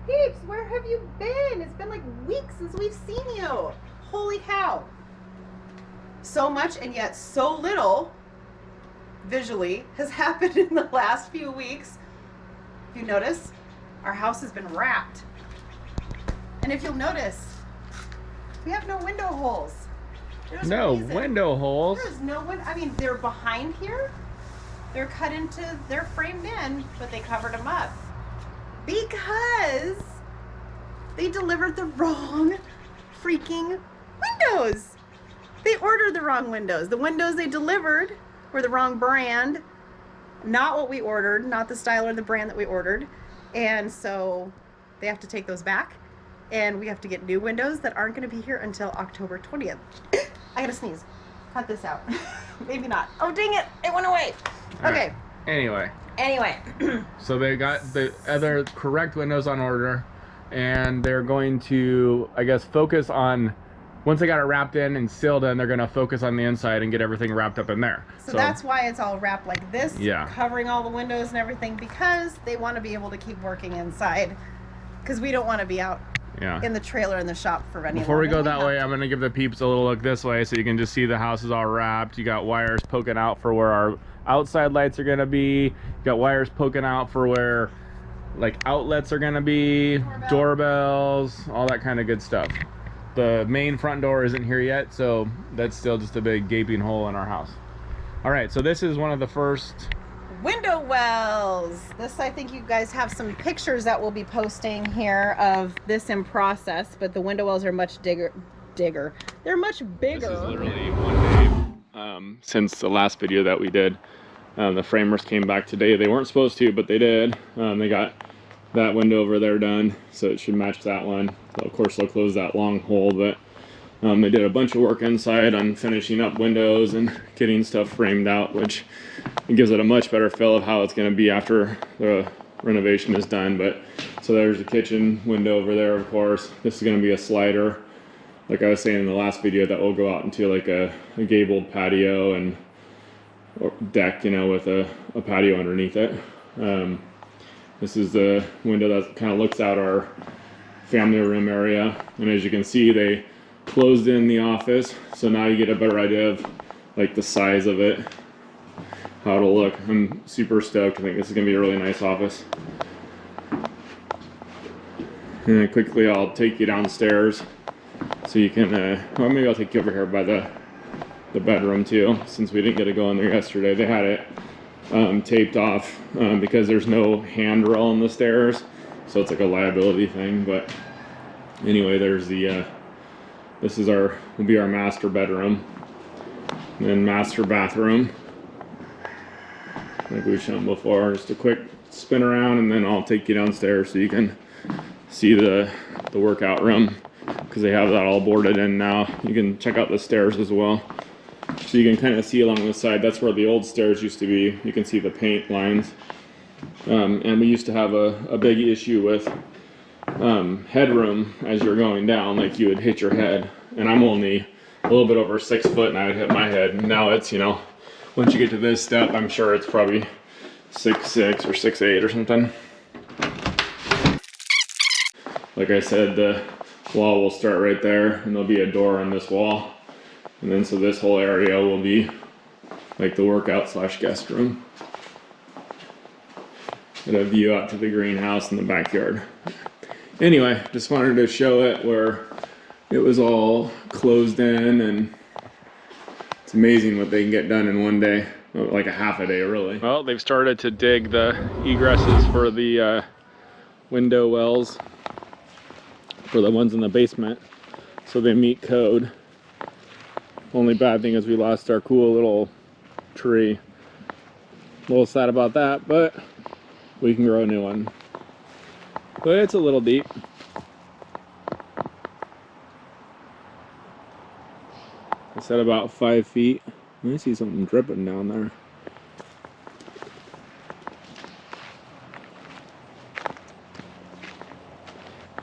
Peeps, where have you been? It's been like weeks since we've seen you. Holy cow. So much and yet so little visually has happened in the last few weeks. If you notice, our house has been wrapped. And if you'll notice, we have no window holes. There's no window holes. There's no window. I mean, they're behind here. They're cut into, they're framed in, but they covered them up because they delivered the wrong freaking windows. They ordered the wrong windows. The windows they delivered were the wrong brand, not what we ordered, not the style or the brand that we ordered. And so they have to take those back, and we have to get new windows that aren't going to be here until October 20th. I gotta sneeze. Cut this out. Maybe not. Oh, dang it. It went away. Okay. Anyway. So they got the other correct windows on order, and they're going to, I guess, focus on, once they got it wrapped in and sealed in, they're going to focus on the inside and get everything wrapped up in there. So that's why it's all wrapped like this, yeah, covering all the windows and everything, because they want to be able to keep working inside, because we don't want to be out in the trailer in the shop for any Before we go that way, I'm going to give the peeps a little look this way so you can just see the house is all wrapped. You got wires poking out for where our outside lights are going to be. You got wires poking out for where like outlets are going to be, doorbells, all that kind of good stuff. The main front door isn't here yet, so that's still just a big gaping hole in our house. All right, so this is one of the first window wells. This, I think you guys have some pictures that we'll be posting here of this in process, but the window wells are much bigger. They're much bigger. This is literally one day since the last video that we did. The framers came back today. They weren't supposed to, but they did. They got that window over there done, so it should match that one. So of course they'll close that long hole, but they did a bunch of work inside on finishing up windows and getting stuff framed out, which it gives it a much better feel of how it's going to be after the renovation is done. But so there's the kitchen window over there, of course. This is going to be a slider, like I was saying in the last video, that will go out into like a gabled patio and or deck, you know, with a patio underneath it. This is the window that kind of looks out our family room area, and as you can see, they closed in the office, so now you get a better idea of like the size of it, how it'll look. I'm super stoked. I think this is gonna be a really nice office. And then quickly I'll take you downstairs so you can well, maybe I'll take you over here by the bedroom too, since we didn't get to go in there yesterday. They had it taped off because there's no handrail on the stairs, so it's like a liability thing. But anyway, there's the this is will be our master bedroom, and then master bathroom, like we've shown before. Just a quick spin around, and then I'll take you downstairs so you can see the workout room, because they have that all boarded in now. You can check out the stairs as well, so you can kind of see along the side. That's where the old stairs used to be. You can see the paint lines. And we used to have a big issue with headroom as you're going down. Like, you would hit your head, and I'm only a little bit over 6 foot, and I would hit my head. And now it's, you know, once you get to this step, I'm sure it's probably 6'6" or 6'8" or something. Like I said, the wall will start right there, and there'll be a door on this wall. And then so this whole area will be like the workout / guest room. Get a view out to the greenhouse in the backyard. Anyway, just wanted to show it where it was all closed in, and it's amazing what they can get done in one day, like a half a day really. Well, they've started to dig the egresses for the window wells, for the ones in the basement, so they meet code. Only bad thing is we lost our cool little tree. A little sad about that, but we can grow a new one. But it's a little deep. I said about 5 feet. I see something dripping down there.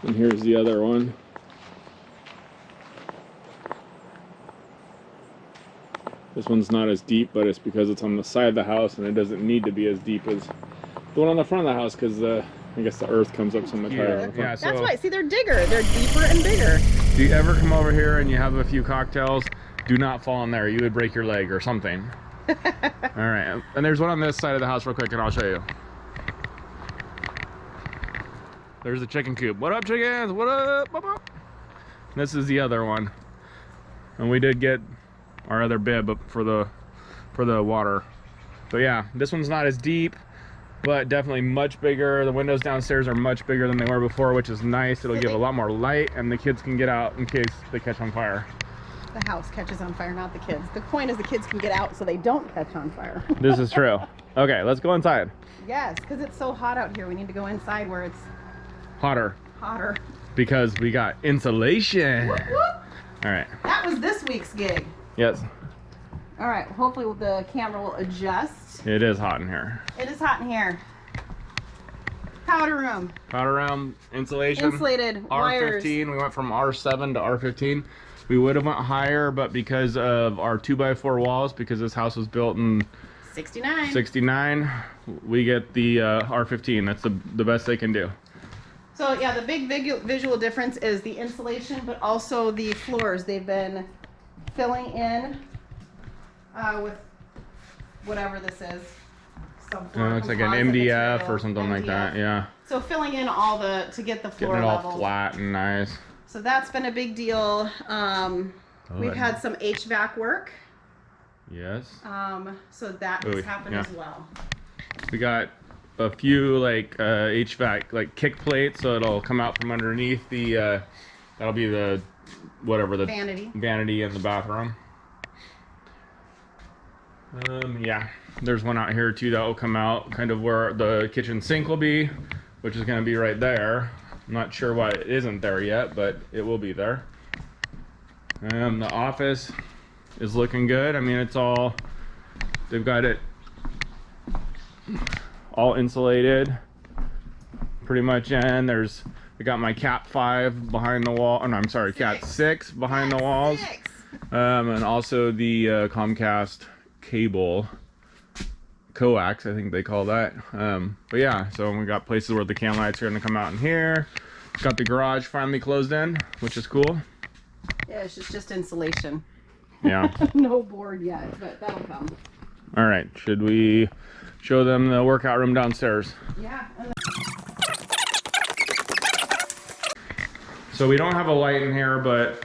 And here's the other one. This one's not as deep, but it's because it's on the side of the house, and it doesn't need to be as deep as the one on the front of the house, because the I guess the earth comes up so much higher. Yeah, so That's why. See, they're digger. They're deeper and bigger. if you ever come over here and you have a few cocktails, do not fall in there. You would break your leg or something. All right, and there's one on this side of the house real quick, and I'll show you. There's the chicken coop. What up, chickens? What up? What up? This is the other one, and we did get our other bib for the water. So yeah, this one's not as deep, but definitely much bigger. The windows downstairs are much bigger than they were before, which is nice. It'll give a lot more light, and the kids can get out in case they catch on fire. The house catches on fire, not the kids. The point is the kids can get out so they don't catch on fire. This is true. Okay, let's go inside. Yes, because it's so hot out here. We need to go inside where it's hotter. Hotter. Because we got insulation. Whoop, whoop. All right. That was this week's gig. Yes. All right, hopefully the camera will adjust. It is hot in here. It is hot in here. Powder room. Powder room, insulation. Insulated wires. R15, we went from R7 to R15. We would have went higher, but because of our 2x4 walls, because this house was built in 69, we get the R15. That's the best they can do. So yeah, the big visual difference is the insulation, but also the floors. They've been filling in with whatever this is. Looks like an MDF or something like that, yeah. So filling in all to get the floor level. Getting it all level. flat and nice. So that's been a big deal. We've had some HVAC work. Yes. So that has happened as well. We got a few like HVAC like kick plates, so it'll come out from underneath the that'll be the vanity in the bathroom. Yeah, there's one out here too that will come out kind of where the kitchen sink will be, which is going to be right there. I'm not sure why it isn't there yet, but it will be there. The office is looking good. I mean, it's all, they've got it all insulated pretty much in. I got my Cat 5 behind the wall. Oh no, I'm sorry, Cat 6 behind the walls. And also the Comcast cable, coax, I think they call that. But yeah, so we got places where the can lights are gonna come out in here. Got the garage finally closed in, which is cool. Yeah, it's just insulation. Yeah. No board yet, but that'll come. All right, should we show them the workout room downstairs? Yeah. So we don't have a light in here, but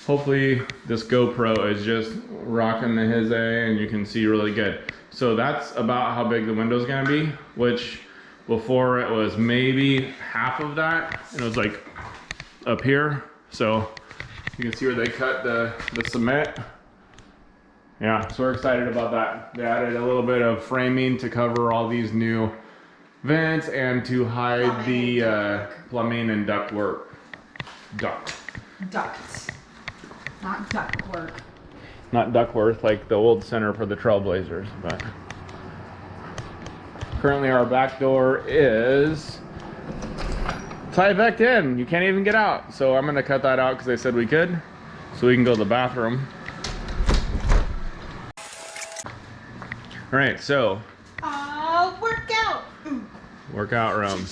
hopefully this GoPro is just rocking the his A and you can see really good. So that's about how big the window's gonna be, which before it was maybe half of that. And it was like up here. So you can see where they cut the cement. Yeah, so we're excited about that. They added a little bit of framing to cover all these new vents and to hide the plumbing and duct work. Duct. Not duct work. Not Duckworth like the old center for the Trailblazers, but currently our back door is tie-backed in. You can't even get out. So I'm gonna cut that out because they said we could, so we can go to the bathroom. All right, so workout room.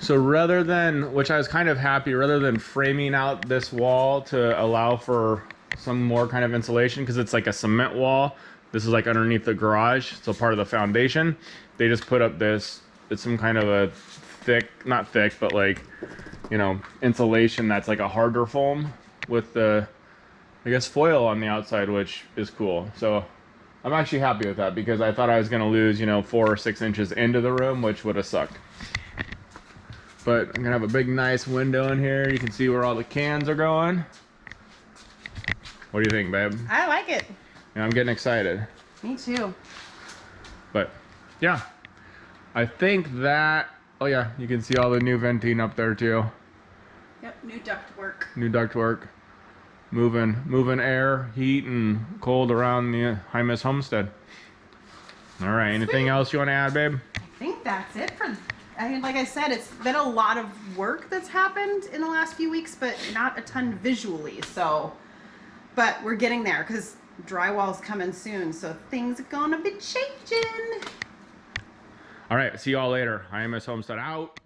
So rather than, which I was kind of happy, rather than framing out this wall to allow for some more kind of insulation, because it's like a cement wall, this is like underneath the garage, so part of the foundation, they just put up this, it's some kind of a thick, not thick, but like, you know, insulation that's like a harder foam with the, I guess, foil on the outside, which is cool. So I'm actually happy with that because I thought I was going to lose, you know, 4 or 6 inches into the room, which would have sucked. But I'm gonna have a big nice window in here. You can see where all the cans are going. What do you think, babe? I like it. Yeah, I'm getting excited. Me too. But yeah, I think that, oh yeah, you can see all the new venting up there too. Yep, new duct work. New duct work. Moving air, heat, and cold around the Hymas Homestead. All right, anything else you want to add, babe? I think that's it for, I mean, like I said, it's been a lot of work that's happened in the last few weeks, but not a ton visually. So, but we're getting there because drywall's coming soon, so things are gonna be changing. All right, see y'all later. Hymas Homestead out.